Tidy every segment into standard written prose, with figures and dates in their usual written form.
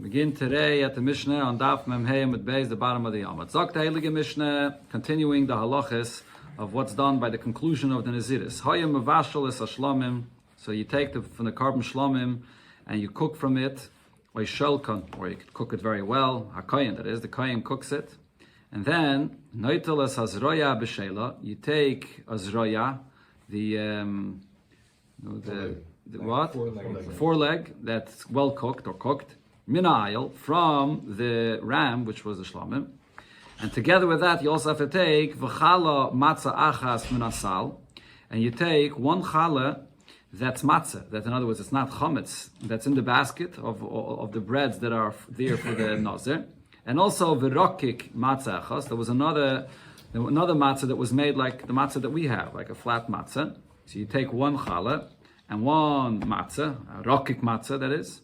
Begin today at the Mishnah on Daf Mem Hey with Beis, the bottom of the Yom. Zok the Heilige Mishnah, continuing the halachas of what's done by the conclusion of the Naziris. Hayim mavashal es hashlamim. So you take from the carbon shlamim and you cook from it, or shelkan, or you could cook it very well. Hakayin, that is, the kayin cooks it, and then noitel es hazroya b'sheila. You take azroya, the foreleg that's well cooked or cooked, minayil, from the ram, which was the shlamim. And together with that, you also have to take v'chala matzah achas minasal, and you take one chala that's matzah. That, in other words, it's not chametz, that's in the basket of the breads that are there for the Nazir. And also v'rokik matzah achas. There was another matzah that was made like the matzah that we have, like a flat matzah. So you take one chala and one matzah, a rokik matzah that is.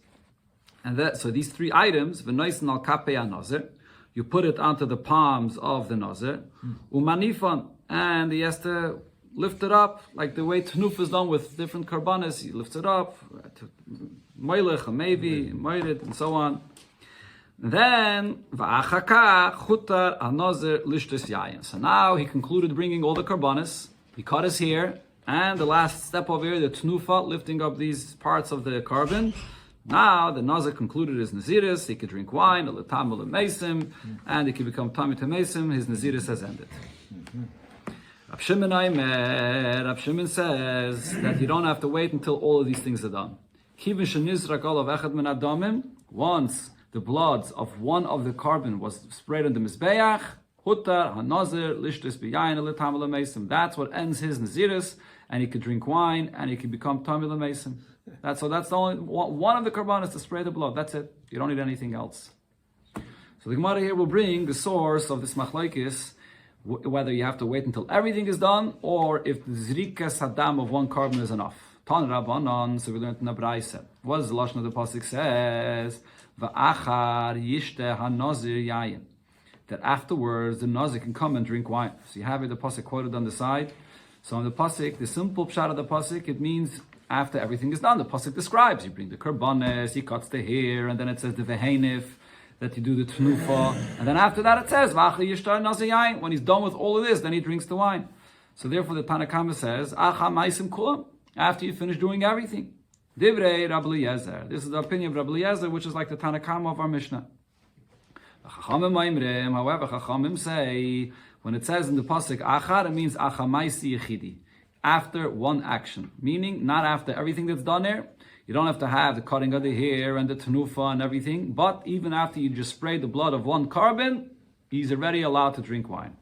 And so these three items, v'noisen al kapei Nazir, you put it onto the palms of the Nazir, umanifan, and he has to lift it up, like the way Tnuf is done with different karbanas. He lifts it up, moilech, maybe, moirid, and so on. And then, va'achaka chutar al-Nazir lishtis yayin. So now he concluded bringing all the karbanas. He cut his hair, and the last step over here, the Tnufa, lifting up these parts of the carbon. Now the Nazir concluded his Naziris. He could drink wine, and he could become Tamid Mesim. His Naziris has ended. Rab Shimon says that you don't have to wait until all of these things are done. Once the bloods of one of the carbon was sprayed on the Mizbeach, that's what ends his Naziris, and he could drink wine, and he could become Tamid Mesim. That's the only one of the karbanos to spray the blood. That's it. You don't need anything else. So the Gemara here will bring the source of this machlokes, whether you have to wait until everything is done, or if the zrikas hadam of one carbon is enough. Tan Rabbanon, so we learned in the Braise. What does the lashon of the pasuk says? Va'achar yishte hanazir yayin. That afterwards the nazir can come and drink wine. So you have it, the pasuk quoted on the side. So on the pasuk, the simple pshat of the pasuk, it means after everything is done. The pasuk describes, you bring the karbanes, he cuts the hair, and then it says the vehenif, that you do the tnufa, and then after that it says, when he's done with all of this, then he drinks the wine. So therefore the Tanakama says, after you finish doing everything. Divrei Rabbi Eliezer. This is the opinion of Rabbi Eliezer, which is like the Tanakama of our Mishnah. However, Chachamim say, when it says in the pasuk achar, it means achamaisi yechidi, after one action, meaning not after everything that's done there. You don't have to have the cutting of the hair and the tenufa and everything, but even after you just spray the blood of one carbon, he's already allowed to drink wine.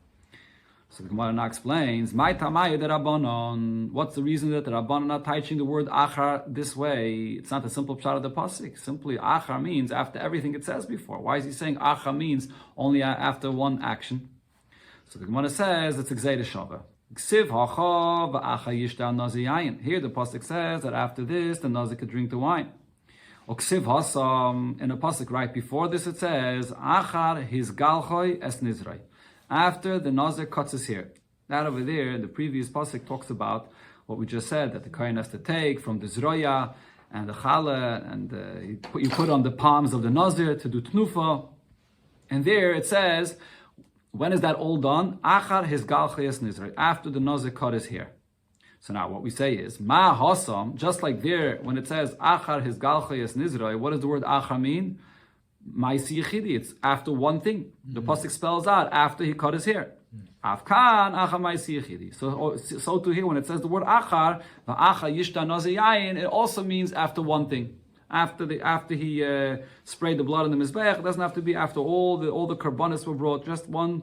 So the Gemara now explains, what's the reason that the Rabbanon are teaching the word achar this way? It's not a simple pshat of the pasuk. Simply achar means after everything it says before. Why is he saying achar means only after one action? So the Gemara says it's Gzeira Shava. Here the pasuk says that after this the Nazir could drink the wine. In a pasuk right before this it says achar his galchoy es nizray. After the Nazir cuts his hair. That over there, the previous pasuk talks about what we just said, that the kohen has to take from the zroya and the chala, and you put on the palms of the Nazir to do tnufa. And there it says, when is that all done? Achar his galchayas nizray, after the Nazir cut his hair. So now what we say is, ma hasam, just like there, when it says achar his galchayas nizray, what does the word achar mean? Ma'isi yechidi, it's after one thing. The pasuk spells out after he cut his hair. Afkan achar ma'isi yechidi. So to here, when it says the word achar, the achar yishta nazir yayin, it also means after one thing. After he sprayed the blood on the mizbeach, it doesn't have to be after all the karbanis were brought. Just one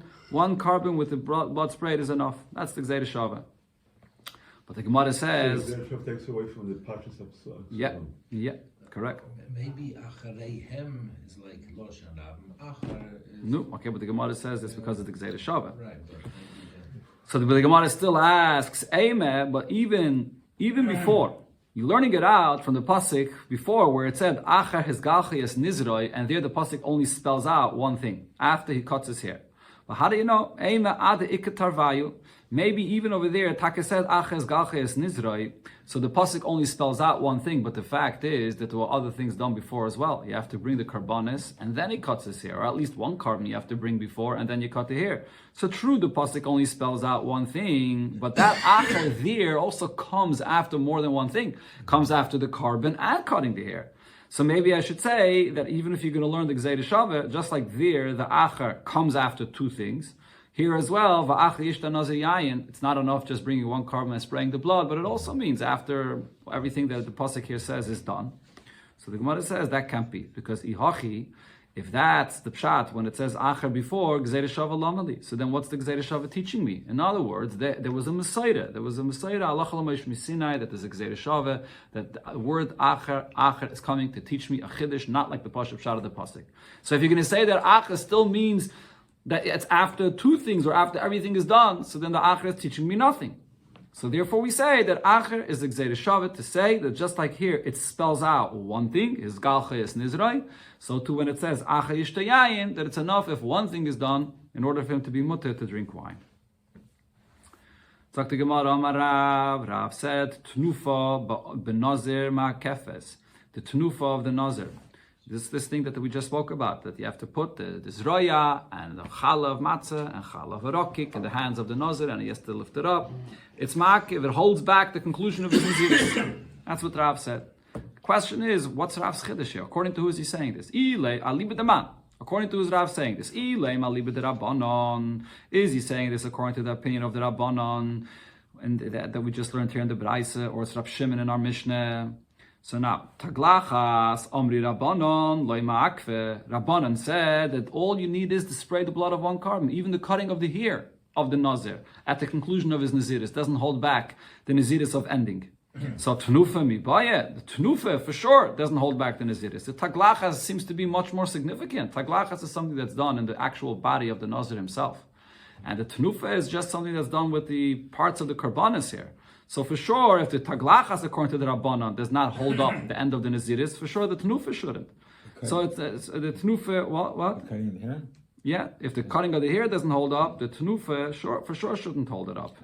carbon with the blood sprayed is enough. That's the Gzeira Shava. But the Gemara says, the Gzeira Shava takes away from the pashas of yeah, correct. Maybe achareihem is like loshan rabim. Achar is no, okay, but the Gemara says it's because of the Gzeira Shava. Right. So the Gemara still asks, Eimeh, but even before. You're learning it out from the pasuk before, where it said achar his galchayas nizroy, and there the pasuk only spells out one thing after he cuts his hair. But how do you know? maybe even over there, Taka said, Aches Galches Nizrai, so the pasuk only spells out one thing, but the fact is that there were other things done before as well. You have to bring the karbanis, and then he cuts his hair, or at least one carbon you have to bring before, and then you cut the hair. So true, the pasuk only spells out one thing, but that Acher there also comes after more than one thing. Comes after the carbon and cutting the hair. So maybe I should say that even if you're going to learn the Gzeir Shaveh, just like there, the Acher comes after two things. Here as well, it's not enough just bringing one carbon and spraying the blood, but it also means after everything that the pasuk here says is done. So the Gemara says that can't be, because ihachi, if that's the pshat when it says acher before Gzeir Shaveh lamali, so then what's the Gzeir Shaveh teaching me? In other words, there was a Messiah. There was a Messiah Allah Sinai that there's a Gzeir Shaveh, that the word acher is coming to teach me a chiddush, not like the pasuk pshat of the pasuk. So if you're going to say that acher still means that it's after two things or after everything is done, so then the acher is teaching me nothing. So therefore we say that acher is the Gzeir Shaveh, to say that just like here it spells out one thing, is galches nizrai, so too when it says acher yishtayayin, that it's enough if one thing is done in order for him to be mutter to drink wine. Talk to Gemara Amar Rav said, Tnufa ben Nazir ma kefes, the Tnufa of the Nazir. This thing that we just spoke about, that you have to put the zroya and the challah of matzah and challah of arokik in the hands of the Nazir, and he has to lift it up. It's makiv, it holds back the conclusion of his Nazir. That's what Rav said. The question is, what's Rav's chiddush here? According to who is he saying this? Ilay aliba deman. According to who is Rav saying this? Ilay aliba de Rabbanon. Is he saying this according to the opinion of the Rabbanon, and that we just learned here in the Braise, or it's Rav Shimon in our Mishnah? So now, Taglachas Omri Rabbanon Loi Ma'akve. Rabbanon said that all you need is to spray the blood of one carbon, even the cutting of the hair of the Nazir at the conclusion of his Naziris doesn't hold back the Naziris of ending. So Tnufa Mibaya, the Tnufa for sure doesn't hold back the Naziris. The Taglachas seems to be much more significant. Taglachas is something that's done in the actual body of the Nazir himself. And the Tnufa is just something that's done with the parts of the Karbanis here. So for sure, if the taglachas according to the Rabbanan does not hold up the end of the Naziris, for sure the Tnufa shouldn't. Okay. So it's the Tnufa, what? The cutting of the hair? Yeah, if the cutting of the hair doesn't hold up, the Tnufa for sure shouldn't hold it up.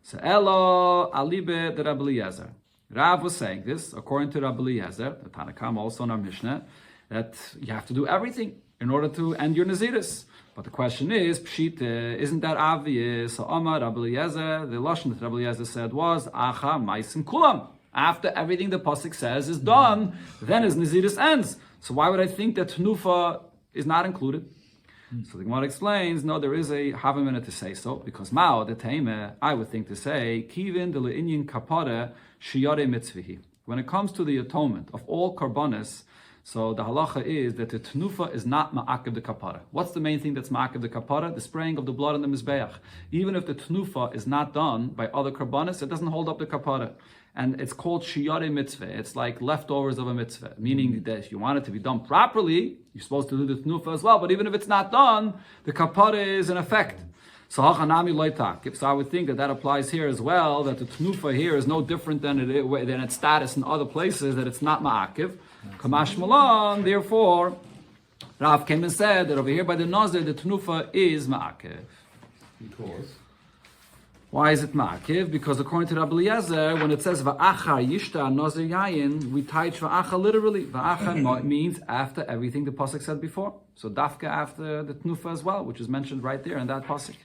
So Elo alibe de Rabbi Eliezer. Rav was saying this, according to Rabbi Eliezer, the Tanakam also in our Mishnah, that you have to do everything in order to end your Naziris. But the question is, Pshit, isn't that obvious? So Amar Rabbi Eliezer, the lashon that Rabbi Eliezer said was, Acha Maisim Kulam. After everything the pasuk says is done, then his Naziris ends. So why would I think that Tnufa is not included? So the Gemara explains, no, there is a half a minute to say so, because Mao, the Taime, I would think to say, Kivin de le'inyin kapara shiyare mitzvihi. When it comes to the atonement of all karbanis, so the halacha is that the Tnufa is not ma'akiv the kapara. What's the main thing that's ma'akiv the kapara? The spraying of the blood in the mizbeach. Even if the Tnufa is not done by other karbanis, it doesn't hold up the kapara. And it's called shiyare mitzvah. It's like leftovers of a mitzvah, meaning that if you want it to be done properly, you're supposed to do the Tnufa as well. But even if it's not done, the kapara is in effect. So hachanami loitak. So I would think that applies here as well, that the Tnufa here is no different than its status in other places, that it's not ma'akiv. Kamash Malan, therefore, Rav came and said that over here by the Nazir, the Tnufa is ma'akiv. Because? Why is it ma'akiv? Because according to Rabbi Eliezer, when it says va'achar yishta Nazir yayin, we tie va'achar literally. Va'achar means after everything the pasuk said before. So dafka after the Tnufa as well, which is mentioned right there in that pasuk.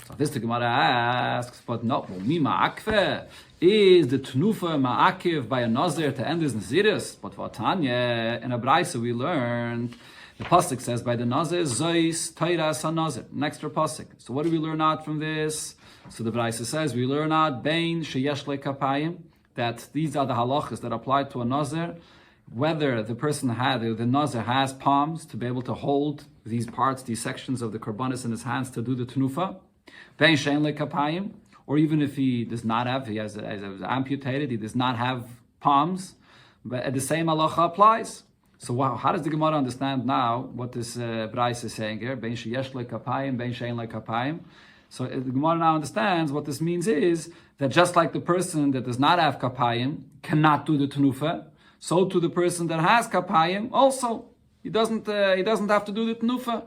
So this the Gemara asks, but no, mi ma'akve, is the Tnufa ma'akiv by a Nazir to end his Naziris? But Vatanya, in a Braisa we learned, the pasuk says by the Nazir, Zois Tairas HaNazir, an extra pasuk. So what do we learn out from this? So the Braisa says, we learn out Bein Sheyesh Le Kapayim, that these are the halachas that apply to a Nazir, whether the person the Nazir has palms to be able to hold these parts, these sections of the karbanis in his hands to do the Tnufa, Bein Shein Le Kapayim, or even if he does not have, he has amputated, he does not have palms, but the same halacha applies. So how does the Gemara understand now what this Braisa is saying here? Bein sheyesh le kapayim, bein shein le kapayim. So the Gemara now understands what this means is that just like the person that does not have kapayim cannot do the tenufa, so to the person that has kapayim also he doesn't have to do the tenufa.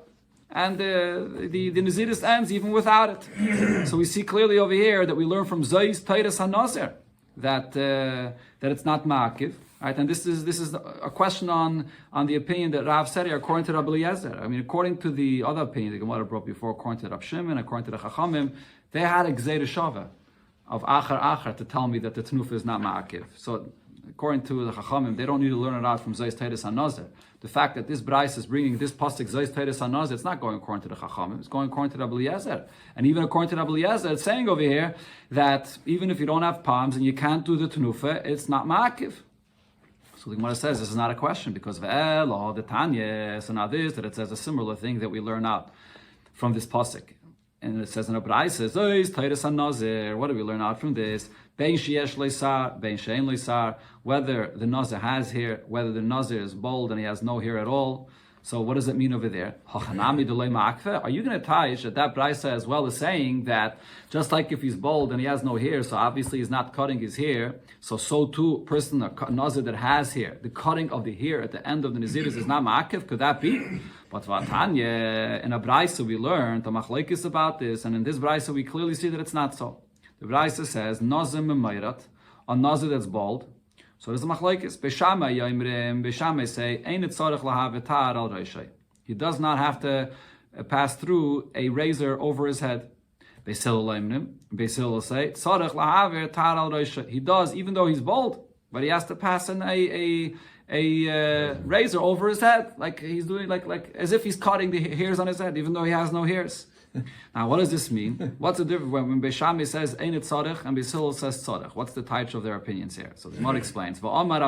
and the Nazirus ends even without it. So we see clearly over here that we learn from Zois Teiras HaNazir that it's not ma'akiv. Right, and this is a question on the opinion that Rav said here, according to Rabbi Eliezer. I mean, according to the other opinion the Gemara brought before, according to Rav Shimon, according to the Chachamim, they had a gzeira shava of achar to tell me that the tenufa is not ma'akiv. So, according to the Chachamim, they don't need to learn it out from Zois Teiras HaNazir. The fact that this Brais is bringing this pasuk Zois Teiras HaNazir, it's not going according to the Chachamim, it's going according to Rabbi Eliezer. And even according to Rabbi Eliezer, it's saying over here that even if you don't have palms and you can't do the tenufa, it's not ma'akiv. So the Gemara says this is not a question because ve'elo the Tanya. So now this that it says a similar thing that we learn out from this pasuk, and it says in a Brais, Zois Teiras HaNazir. What do we learn out from this? Bein sheyesh leisar, bein she'ein leisar. Whether the Nazir has hair, whether the Nazir is bald and he has no hair at all. So what does it mean over there? Are you going to taish that Braisa as well is saying that just like if he's bald and he has no hair, so obviously he's not cutting his hair, so too a Nazir that has hair, the cutting of the hair at the end of the Naziris is not ma'akiv? Could that be? But Vatanya, in a Braisa we learned the machlekes about this, and in this Braisa we clearly see that it's not so. The Braisa says, Nazir memeirat, a Nazir that's bald. So there's a machlekes. Beishamai yoimrim, Beishamai say, Ein it tzarech lahav tar al reishay. He does not have to pass through a razor over his head. Beis Hillel yoimrim, Beis Hillel say, tzarech lahav tar al reishay. He does, even though he's bald, but he has to pass in a razor over his head, like he's doing, like as if he's cutting the hairs on his head, even though he has no hairs. Now, what does this mean? What's the difference when Beishamai says Ein it tzarech and Beis Hillel says tzarech? What's the type of their opinions here? So the Gemara explains. V'amar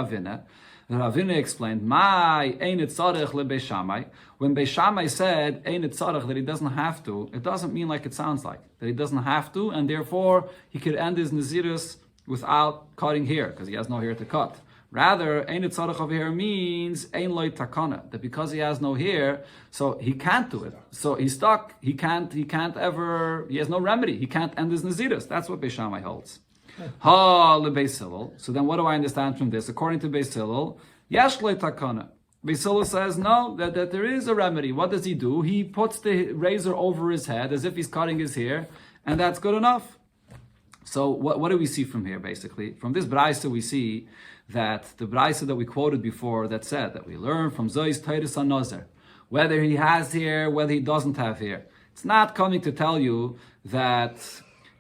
Ravina explained, "My Ein it tzarech le Beishamai." When Beishamai said Ein it tzarech that he doesn't have to, it doesn't mean like it sounds like that he doesn't have to, and therefore he could end his nazirus without cutting hair because he has no hair to cut. Rather, Ein it tzarech over here means Ein loy takana, that because he has no hair, so he can't do it. So he's stuck. He can't ever. He has no remedy. He can't end his nazirus. That's what Beishamai holds. Ha le Beis Hillel. So then, what do I understand from this? According to Beis Hillel, yesh loy takana. Beis Hillel says no, that there is a remedy. What does he do? He puts the razor over his head as if he's cutting his hair, and that's good enough. So what do we see from here? Basically, from this Braisa we see that the Braisa that we quoted before that said that we learn from Zois Teiras HaNazir, whether he has hair, whether he doesn't have hair. It's not coming to tell you that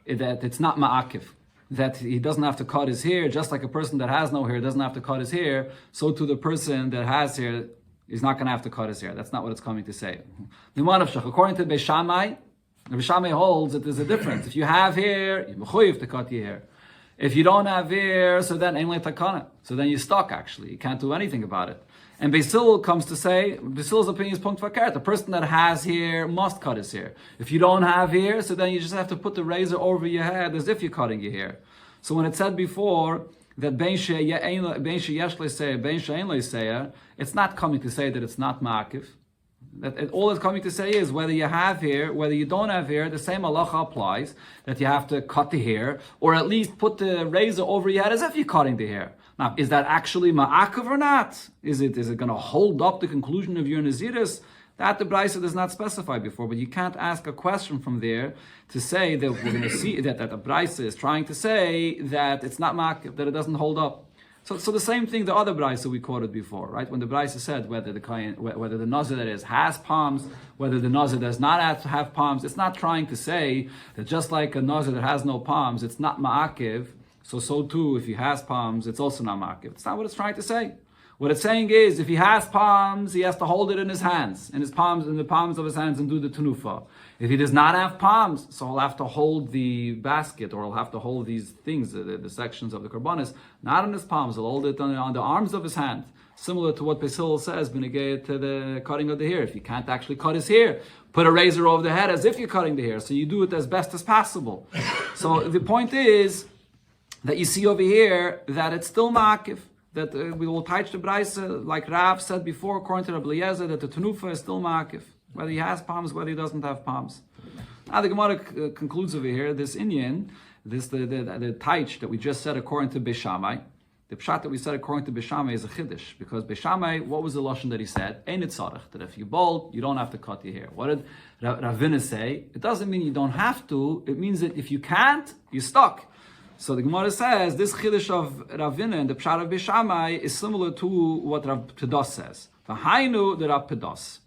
it's not ma'akiv, that he doesn't have to cut his hair, just like a person that has no hair doesn't have to cut his hair, so to the person that has hair is not going to have to cut his hair. That's not what it's coming to say. According to Beishamai, Beishamai holds that there's a difference. If you have hair, you're mechuyev to cut your hair. If you don't have hair, so then ein le takana. So then you're stuck, actually. You can't do anything about it. And Beis Hillel comes to say, Beis Hillel's opinion is punkt vakert. The person that has hair must cut his hair. If you don't have hair, so then you just have to put the razor over your head as if you're cutting your hair. So when it said before that bein sheyesh leiseiah, bein she'ein leiseiah, it's not coming to say that it's not ma'akiv. All it's coming to say is whether you have hair, whether you don't have hair, the same halacha applies, that you have to cut the hair, or at least put the razor over your head as if you're cutting the hair. Now, is that actually ma'akiv or not? Is it going to hold up the conclusion of your nazirus? That the Braisa does not specify before, but you can't ask a question from there to say that we're going to see that the Braisa is trying to say that it's not ma'akiv, that it doesn't hold up. So the same thing, the other Braisa we quoted before, right? When the Braisa said whether the Nazir that is has palms, whether the Nazir does not have palms, it's not trying to say that just like a Nazir that has no palms, it's not ma'akiv. So too, if he has palms, it's also not ma'akiv. It's not what it's trying to say. What it's saying is, if he has palms, he has to hold it in his hands, in the palms of his hands, and do the tenufa. If he does not have palms, so he'll have to hold the basket, or he'll have to hold these things, the sections of the karbanis, not in his palms. He'll hold it on the arms of his hand, similar to what Beis Hillel says, benegay to the cutting of the hair. If he can't actually cut his hair, put a razor over the head as if you're cutting the hair. So you do it as best as possible. So the point is that you see over here that it's still ma'akiv. That we will touch the Braisa, like Rav said before, according to Rabbi Eliezer, that the tenufa is still ma'akiv, whether he has palms, whether he doesn't have palms. Now the Gemara concludes over here this inyan, the taich that we just said according to Beishamai, The pshat that we said according to Beishamai is a chiddush, because Beishamai, what was the lashon that he said? Ein it tzarech, that if you bald, you don't have to cut your hair. What did Ravina say? It doesn't mean you don't have to. It means that if you can't, you're stuck. So the Gemara says this chiddush of Ravina and the pshat of Beishamai is similar to what Rav Pedas says. V'hainu the Rav Pedas.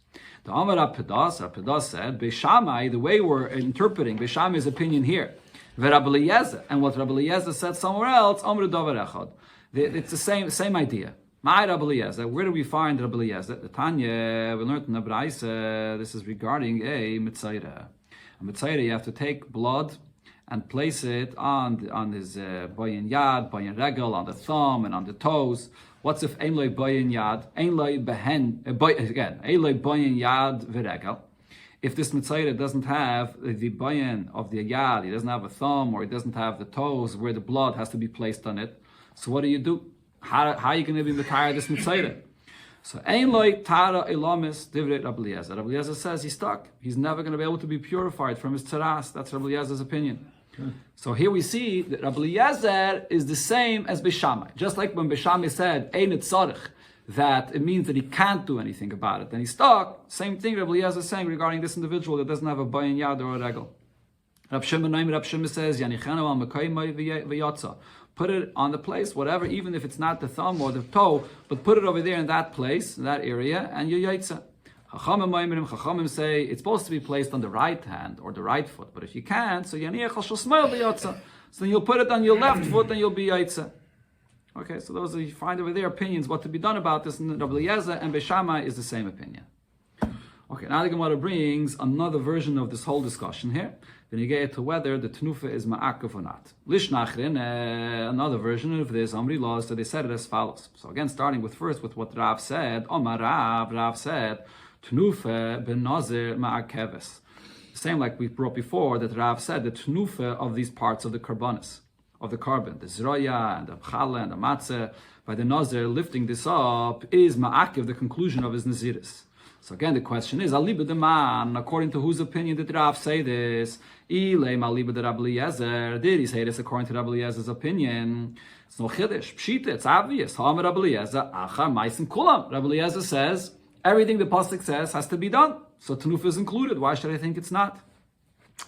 The Amar Rav Pedas said, Beishamai, the way we're interpreting Beishamai's opinion here, Rabbi Eliezer, and what Rabbi Eliezer said somewhere else, Amr Davar Echad. It's the same idea. My Rabbi Eliezer, where do we find Rabbi Eliezer? The Tanya, we learned in the Braisa, this is regarding a mitzayra. A mitzayra, you have to take blood and place it on his bayin yad, bayin regel, on the thumb and on the toes. What's if ein loy bayin yad, ein loy behen, again, ein loy bayin yad v'regel? If this mitzayra doesn't have the bayin of the yad, he doesn't have a thumb, or he doesn't have the toes where the blood has to be placed on it, so what do? How are you going to be mitayra this mitzayra? So ein loy tara ilamis divrei Rabbi Eliezer. Rabbi Eliezer says he's stuck. He's never going to be able to be purified from his tzaras. That's Rabbi Eliezer's opinion. So here we see that Rabbi Eliezer is the same as Beishamai. Just like when Beishamai said ein it tzarech, that it means that he can't do anything about it, then he's stuck. Same thing Rabbi Eliezer is saying regarding this individual that doesn't have a bayin yad or a regel. Rab Shimon says yanichenu al mekayimai v'yatza. Put it on the place, whatever, even if it's not the thumb or the toe, but put it over there in that place, in that area, and you yaitza. Chachamim say it's supposed to be placed on the right hand or the right foot, but if you can't, so yaniach al shosmail b'yatza. So then you'll put it on your left foot and you'll be yaitza. Okay, so those are, you find over there opinions what to be done about this, and Rabbi Eliezer and Beishamai is the same opinion. Okay, now the Gemara brings another version of this whole discussion here. Then you get to whether the tenufa is ma'akav or not. Lishnachrin, another version of this, Amri law, so they said it as follows. So again, starting with what Rav said, Omar Rav said, tenufa ben Nazir ma'akeves. Same like we brought before, that Rav said the tenufa of these parts of the karbanis, of the carbon, the zroya and the challah and the matzah, by the Nazir lifting this up, is ma'akev, the conclusion of his naziris. So again, the question is, Aliba the man, according to whose opinion did Rav say this? Ilay Maliba the Rabbi Eliezer. Did he say this according to Rabbi Eliezer's opinion? It's no chiddush. Pshita, it's obvious. Ha'amar Rabbi Eliezer, achar ma'asim kulam. Rabbi Eliezer says, everything the pasuk says has to be done. So tenufa is included. Why should I think it's not?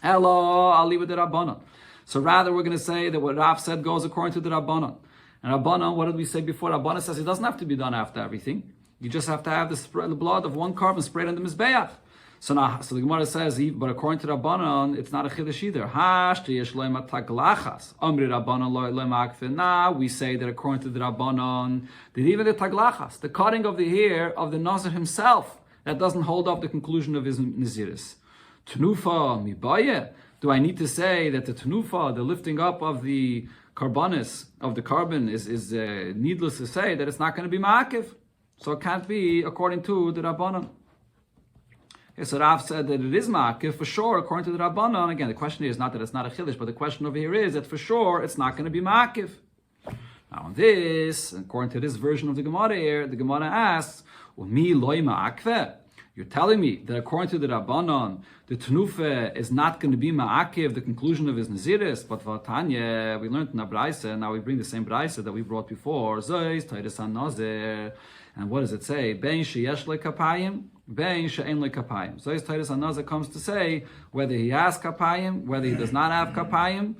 Hello, Aliba the Rabbanon. So rather, we're going to say that what Rav said goes according to the Rabbanon. And Rabbanon, what did we say before? Rabbanon says it doesn't have to be done after everything. You just have to have the blood of one carbon sprayed on the mizbeach. So the Gemara says, but according to Rabbanon, it's not a chiddush either. Now we say that according to the Rabbanon, that even the taglachas, the cutting of the hair of the Nazir himself, that doesn't hold up the conclusion of his naziris. Tenufa mibaye. Do I need to say that the tenufa, the lifting up of the carbonis, of the carbon, is needless to say that it's not going to be ma'akiv? So it can't be according to the Rabbanon. Okay, so Rav said that it is ma'akiv for sure according to the Rabbanon. Again, the question here is not that it's not a chiddush, but the question over here is that for sure it's not going to be ma'akiv. Now on this, according to this version of the Gemara here, the Gemara asks, "Mi loy ma'akve?" You're telling me that according to the Rabbanon, the tenufa is not going to be ma'akiv, the conclusion of his naziris, but Vatanya, we learned in the Braisa, now we bring the same Braisa that we brought before, Zois, Titus and Nazir. And what does it say? Bein sheyesh le kapayim, bein she'en le kapayim. So Titus Anazar comes to say whether he has kapayim, whether he does not have kapayim.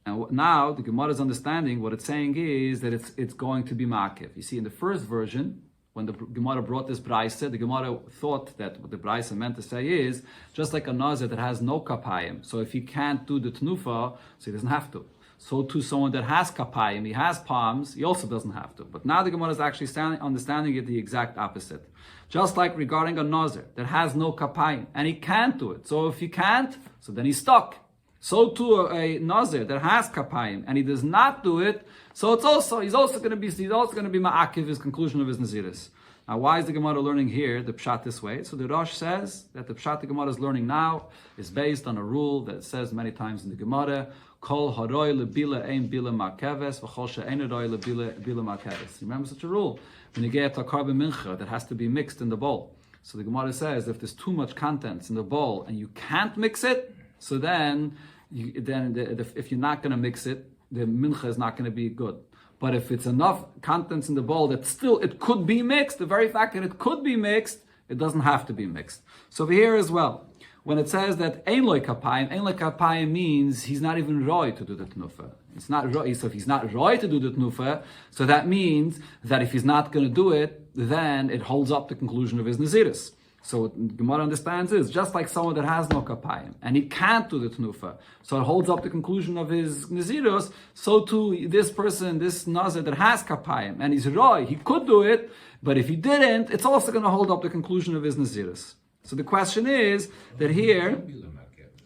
And now the Gemara's understanding, what it's saying is that it's going to be ma'akiv. You see, in the first version, when the Gemara brought this Braisa, the Gemara thought that what the Braisa meant to say is just like a Nazir that has no kapayim. So if he can't do the tenufa, so he doesn't have to. So to someone that has kapayim, he has palms, he also doesn't have to. But now the Gemara is actually understanding it the exact opposite. Just like regarding a Nazir that has no kapayim, and he can't do it. So if he can't, so then he's stuck. So to a Nazir that has kapayim, and he does not do it, so he's also going to be ma'akiv, his conclusion of his naziris. Now, why is the Gemara learning here the pshat this way? So the Rosh says that the pshat the Gemara is learning now is based on a rule that it says many times in the Gemara, Kol haroi lebila ein bila ma'keves, v'chol she'ein haroi lebila ma'keves. Remember such a rule? When you get a carbon mincha that has to be mixed in the bowl. So the Gemara says if there's too much contents in the bowl and you can't mix it, so then if you're not going to mix it, the mincha is not going to be good. But if it's enough contents in the bowl that still it could be mixed, the very fact that it could be mixed, it doesn't have to be mixed. So over here as well, when it says that ein lo kapayim means he's not even roy to do the tenufa. It's not roy. So if he's not roy to do the tenufa, so that means that if he's not going to do it, then it holds up the conclusion of his naziris. So what Gemara understands is just like someone that has no kapayim and he can't do the tenufa, so it holds up the conclusion of his naziros. So too this person, this nazir that has kapayim and he's roy, he could do it, but if he didn't, it's also going to hold up the conclusion of his naziris. So the question is that here,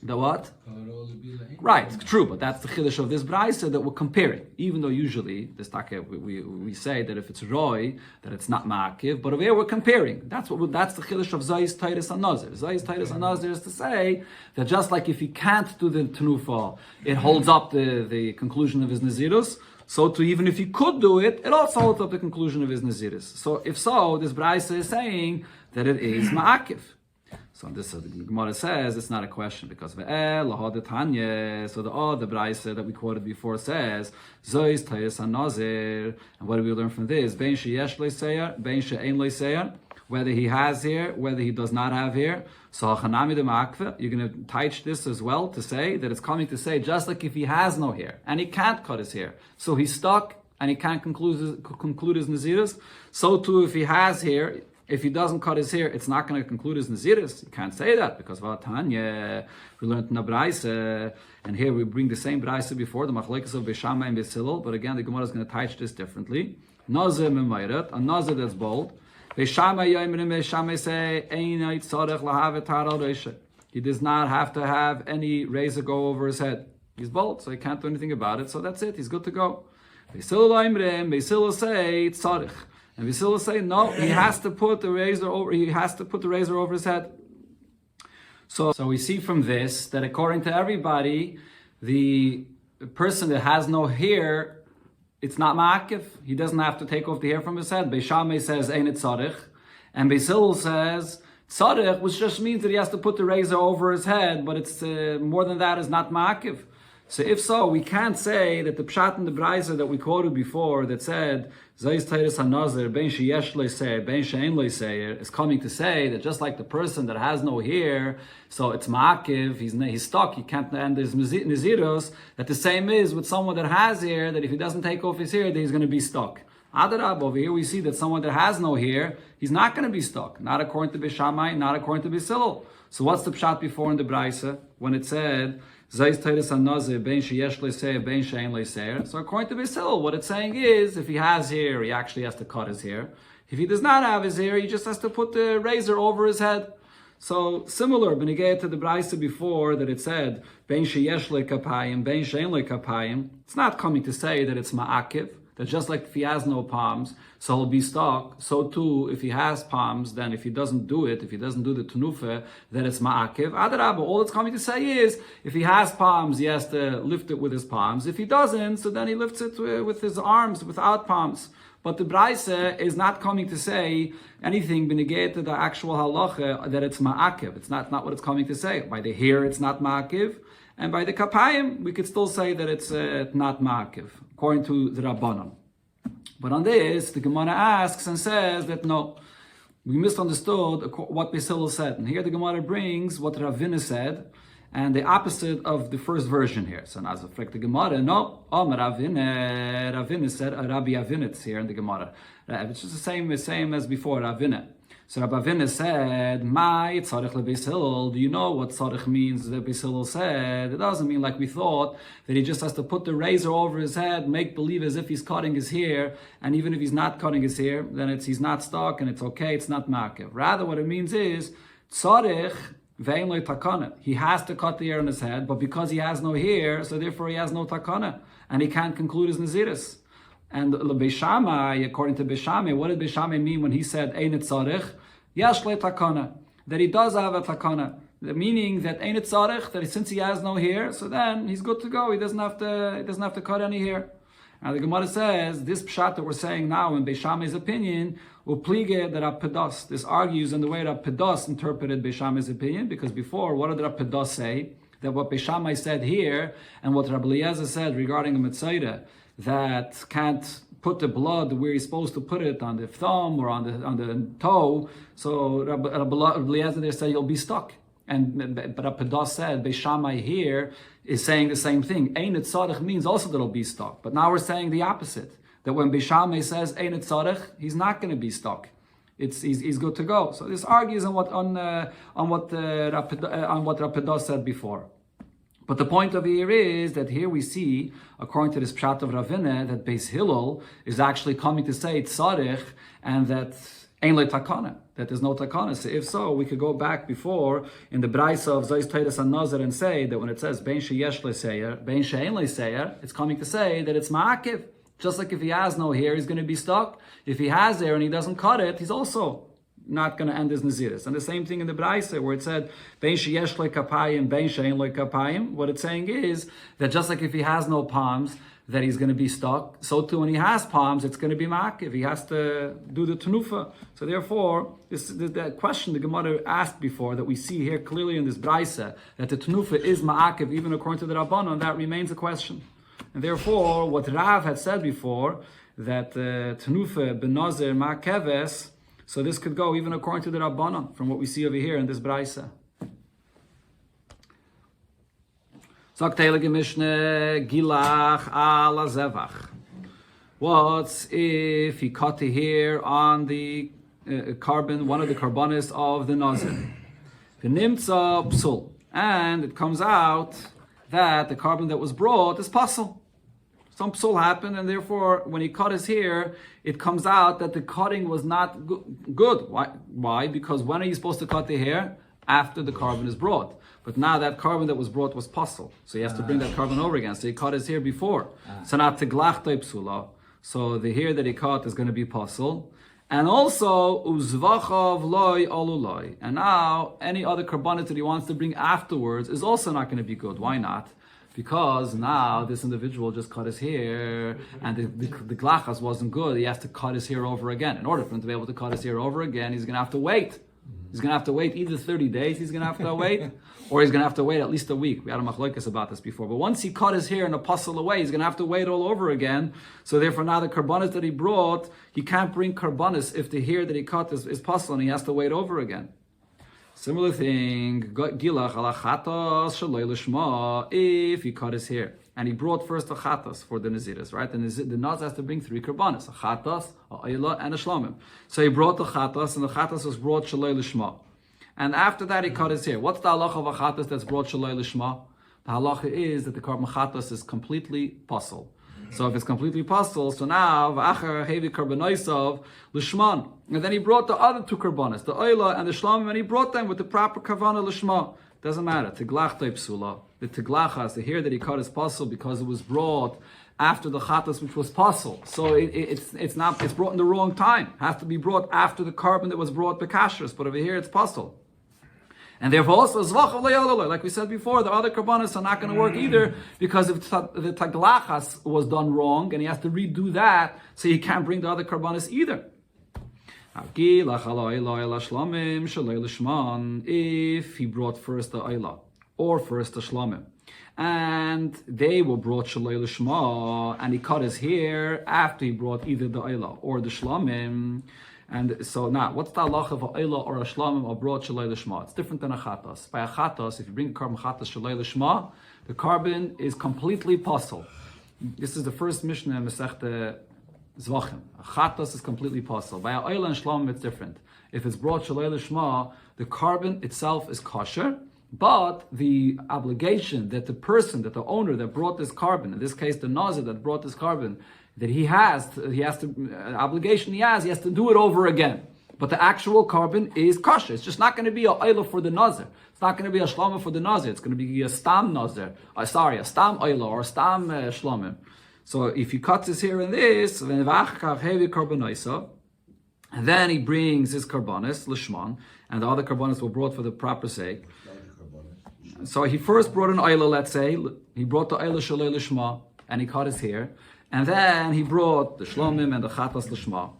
the what? Right, true, but that's the chiddush of this brayso that we're comparing. Even though usually this we say that if it's roy, that it's not ma'akiv, but over here we're comparing. That's the chiddush of zayis tairis and nazir. Zayis tairis and nazir is to say that just like if he can't do the tenufa, it holds up the conclusion of his nazirus. So too, even if he could do it, it also holds up the conclusion of his nazirus. So if so, this brayso is saying that it is ma'akiv. So this the Gemara says it's not a question because lahadetanya. So the brayso that we quoted before says zois tayis hanazir. And what do we learn from this? Ben sheyesh leiseyer, ben she'ein leiseyer. Whether he has here, whether he does not have here. So hanami de ma'akve. You're going to teach this as well to say that it's coming to say just like if he has no hair and he can't cut his hair, so he's stuck and he can't conclude his naziris. So too, if he has hair. If he doesn't cut his hair, it's not going to conclude his naziris. You can't say that because Vatanya, we learned in the brayso, and here we bring the same brayso before the machlekes of Beishamai and Beisilil, but again the Gemara is going to teach this differently. Nazir memayrat, a nazir that's bold. Beishamai yoimrim, Beishamai say einay tzarech lahavet taral reisha. He does not have to have any razor go over his head. He's bold, so he can't do anything about it. So that's it. He's good to go. Beisilil yoimrim, Beisilil say tzarech. And we still say no. He has to put the razor over. He has to put the razor over his head. So we see from this that according to everybody, the person that has no hair, it's not ma'akiv. He doesn't have to take off the hair from his head. Beishamai says ein it tzarich, and Beisilil says tzarich, which just means that he has to put the razor over his head. But it's more than that is not ma'akiv. So if so, we can't say that the pshat in the brayso that we quoted before that said Zayis Tairis HaNazir Ben Sheyesh Leiseir Ben She'ein Leiseir is coming to say that just like the person that has no hair, so it's ma'akiv, he's stuck, he can't end his naziros, that the same is with someone that has hair, that if he doesn't take off his hair, then he's going to be stuck. Adarab, over here we see that someone that has no hair, he's not going to be stuck. Not according to Beishamai, not according to Beisilil. So what's the pshat before in the brayso when it said Zayis Tairis HaNazir Ben Sheyesh Leiseir Ben She'ein Leiseir? So according to Beisilil, what it's saying is if he has hair, he actually has to cut his hair. If he does not have his hair, he just has to put the razor over his head. So similar, benegay to the brayso before that it said Ben Sheyesh Lekapayim Ben She'ein Lekapayim. It's not coming to say that it's ma'akiv. That just like if he has no palms, so he'll be stuck. So too, if he has palms, then if he doesn't do it, if he doesn't do the tenufa, then it's ma'akiv. Adarabba, all it's coming to say is, if he has palms, he has to lift it with his palms. If he doesn't, so then he lifts it with his arms, without palms. But the brayso is not coming to say anything benegay to the actual halacha that it's ma'akiv. It's not what it's coming to say. By the hair, it's not ma'akiv. And by the kapayim, we could still say that it's not ma'akiv, according to the Rabbanon. But on this, the Gemara asks and says that no, we misunderstood what Beisilil said. And here the Gemara brings what Ravina said, and the opposite of the first version here. So now, the Gemara, no, Ravina said, Rabbi Avinitz here in the Gemara. Which is the same as before, Ravina. So Rabbi Avina said, "My tzarich leBeis. Do you know what tzarich means?" That Beis said, it doesn't mean like we thought that he just has to put the razor over his head, make believe as if he's cutting his hair, and even if he's not cutting his hair, then he's not stuck and it's okay. It's not ma'akev. Rather, what it means is tzarich ve'en lo takana. He has to cut the hair on his head, but because he has no hair, so therefore he has no takana, and he can't conclude his naziris. And Beishamai, according to Beishamai, what did Beishamai mean when he said Ein tzarich? Yesh le takana, that he does have a takana, the meaning that Ein tzarich, that since he has no hair, so then he's good to go. He doesn't have to cut any hair. Now the Gemara says this pshat that we're saying now in Beishamai's opinion, uplige that Rapidos. This argues in the way that Rapidos interpreted Beishamai's opinion, because before, what did Rapidos say? That what Beishamai said here and what Rabbi Eliezer said regarding a mitzayda, that can't put the blood where he's supposed to put it, on the thumb or on the toe, so Rabbi Eliezer there said you'll be stuck. But Rabbi Pedas said, Beis Shammai here is saying the same thing. Ein tzarech means also that it'll be stuck. But now we're saying the opposite. That when Beis Shammai says Ein tzarech, he's not going to be stuck. He's good to go. So this argues on what Rabbi Pedas said before. But the point of here is that here we see, according to this pshat of Ravina, that Beis Hillel is actually coming to say tzarech, and that ein le takana, that there's no takana. So if so, we could go back before in the Braisa of Zois Teiras and Nazir and say that when it says ben sheyesh leseyer, ben she'ein leseyer, it's coming to say that it's ma'akiv. Just like if he has no hair, he's going to be stuck. If he has hair and he doesn't cut it, he's also not going to end his Naziris. And the same thing in the Braisa where it said ben sheyesh le kapayim, ben she'ein le kapayim. What it's saying is that just like if he has no palms, that he's going to be stuck, so too when he has palms, it's going to be ma'akiv. He has to do the tenufa. So therefore, the question the Gemara asked before, that we see here clearly in this Braisa, that the tenufa is ma'akiv, even according to the Rabbanon, that remains a question. And therefore, what Rav had said before, that tenufa ben Nazir ma'akeves, so this could go even according to the Rabbanon, from what we see over here in this Braisa. Sagt Heilige Mishnah, Gilach ala Zevach. What if he cut the hair on the carbon, one of the carbonis of the Nazir? V'nimtza psul. And it comes out that the carbon that was brought is pasul. Some psul happened, and therefore, when he cut his hair, it comes out that the cutting was not good. Why? Because when are you supposed to cut the hair? After the carbon is brought. But now that carbon that was brought was pasul, so he has to bring that carbon over again. So he cut his hair before. So now teglachtai psula. So the hair that he cut is going to be pasul, and also uzvachav loy aluloi. And now any other carbonate that he wants to bring afterwards is also not going to be good. Why not? Because now this individual just cut his hair, and the glachas wasn't good. He has to cut his hair over again. In order for him to be able to cut his hair over again, he's going to have to wait. He's going to have to wait either 30 days, he's going to have to wait, or he's going to have to wait at least a week. We had a machlokes about this before. But once he cut his hair in a pasul away, he's going to have to wait all over again. So therefore now the karbanis that he brought, he can't bring karbanis if the hair that he cut is pasul, and he has to wait over again. Similar thing, gilach ala chatas shaloi lishma, if he cut his hair. And he brought first a chatas for the Naziris, right? The Nazir has to bring 3 karbanis, a chatas, a oila, and a shlomim. So he brought the chatas, and the chatas was brought shaloi lishma. And after that he cut his hair. What's the halacha of a chatas that's brought shaloi lishma? The halacha is that the carbon chatas is completely pasul. So if it's completely pasul, so now v'achar hevi karbonoisav lishman. And then he brought the other 2 karbanis, the oila and the shlomim, and he brought them with the proper kavana lishma. Doesn't matter. Tiglach psula. The tiglachas, the hair that he cut is pasul because it was brought after the chatas, which was pasul. So it's brought in the wrong time. It has to be brought after the carbon that was brought bekashrus. But over here it's pasul. And therefore also, like we said before, the other karbanos are not going to work either, because if the taglachas was done wrong and he has to redo that, so he can't bring the other karbanos either. If he brought first the oila or first the shlomim, and they were brought shalei lishma, and he cut his hair after he brought either the oila or the shlomim. And so now, what's the halacha of a oila or a shlomim or brought shalei lishma? It's different than a chatas. By a chatas, if you bring a carbon chatas shalei lishma, the carbon is completely pasul. This is the first mishnah in Masechta Zvachim. A chatas is completely pasul. By a oila and shlomim, it's different. If it's brought shalei lishma, the carbon itself is kosher, but the obligation that the person, that the owner that brought this carbon, in this case the Nazir that brought this carbon, that he has to obligation he has to do it over again. But the actual carbon is kosher. It's just not going to be a oila for the Nazir. It's not going to be a shlomim for the Nazir. It's going to be a stam Nazir. A stam oila or a stam shlomim. So if he cuts his hair in this, and then he brings his karbanis lishman, and the other karbanis were brought for the proper sake. So he first brought an oila, let's say, he brought the oila shalei lishma, and he cut his hair, and then he brought the shlomim and the chatas lishma.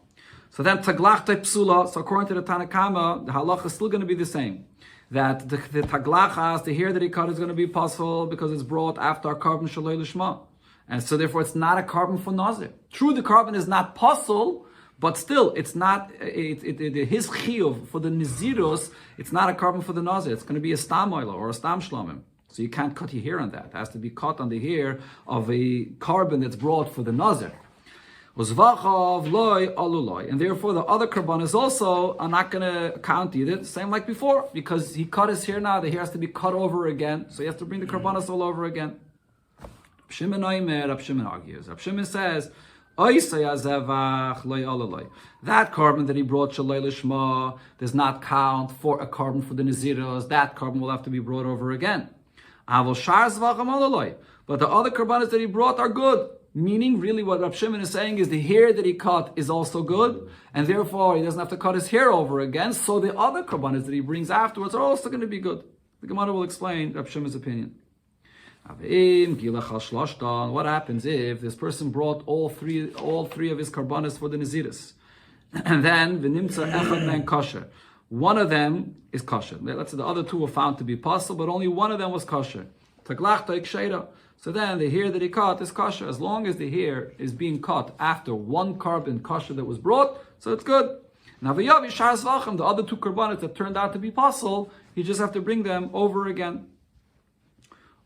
So then taglachta psula, so according to the Tanakama, the halacha is still going to be the same. That the taglachas, the hair that he cut is going to be pasul because it's brought after our carbon shalei lishma. And so therefore it's not a carbon for Nazir. True, the carbon is not pasul, but still, it's not, his chiyuv for the Nazirus, it's not a carbon for the Nazir. It's going to be a stam oil or a stam shlomim. So you can't cut your hair on that. It has to be cut on the hair of a carbon that's brought for the Nazir. And therefore the other karbanos also are not going to count either, same like before, because he cut his hair now, the hair has to be cut over again, so he has to bring the karbanos all over again. Rab Shimon argues. Rab Shimon says, that carbon that he brought shaloi lishma does not count for a carbon for the Naziros. That carbon will have to be brought over again. But the other karbanos that he brought are good. Meaning, really what Rab Shimon is saying is the hair that he cut is also good, and therefore he doesn't have to cut his hair over again, so the other karbanos that he brings afterwards are also going to be good. The Gemara will explain Rab Shimon's opinion. What happens if this person brought all three of his karbanos for the Naziris, and then v'nimtza echad ben kosher? One of them is kosher. Let's say the other two were found to be possible, but only one of them was kosher. So then the hair that he cut is kosher. As long as the hair is being cut after one carbon kosher that was brought, so it's good. Now the other two karbanos that turned out to be possible, you just have to bring them over again.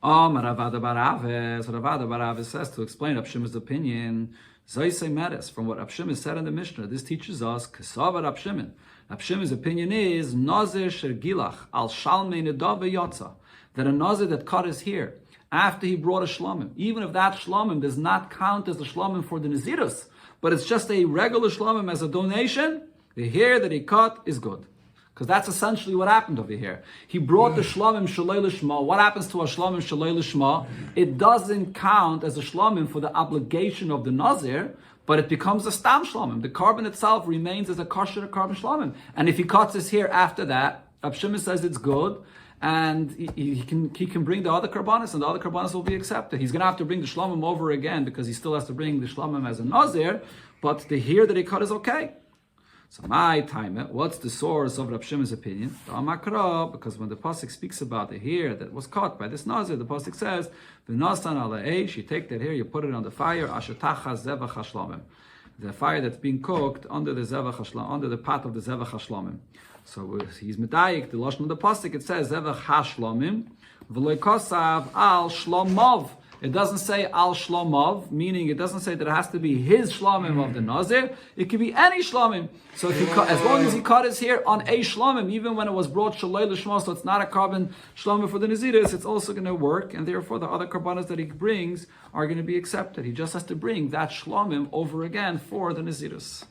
Ravada Barav says to explain Rab Shimon's opinion, from what Rab Shimon said in the Mishnah, this teaches us Kesava Rab Shimon. Rab Shimon's opinion is Nazir Shergilach al Shalmei Nedav Yotza, that a Nazir that cut his hair after he brought a shlomim, even if that shlomim does not count as a shlomim for the Nazirus, but it's just a regular shlomim as a donation, the hair that he cut is good. Because that's essentially what happened over here. He brought the shlomim shaloi lishma. What happens to a shlomim shaloi lishma? It doesn't count as a shlomim for the obligation of the Nazir, but it becomes a stam shlomim. The carbon itself remains as a kosher carbon shlomim. And if he cuts his hair after that, Rab Shimon says it's good, and he can bring the other karbanos, and the other karbanos will be accepted. He's going to have to bring the shlomim over again because he still has to bring the shlomim as a Nazir, but the hair that he cut is okay. So my time, what's the source of Rab Shimon's opinion? Because when the pasuk speaks about the hair that was cut by this Nazir, the pasuk says, "V'nasan ala eish," you take that hair, you put it on the fire, ashatacha zevach hashlamim, the fire that's being cooked under the zevach hashlamim, under the pot of the zevach hashlamim. So he's medayik the lashon of the pasuk. It says zevach hashlamim v'lo kosav al shlomov. It doesn't say al shlomov, meaning it doesn't say that it has to be his shlomim of the Nazir. It could be any shlomim. So if he cut, as long as he cut his hair on a shlomim, even when it was brought shaloi l'shma, so it's not a carbon shlomim for the Naziris, it's also going to work, and therefore the other karbanos that he brings are going to be accepted. He just has to bring that shlomim over again for the Naziris.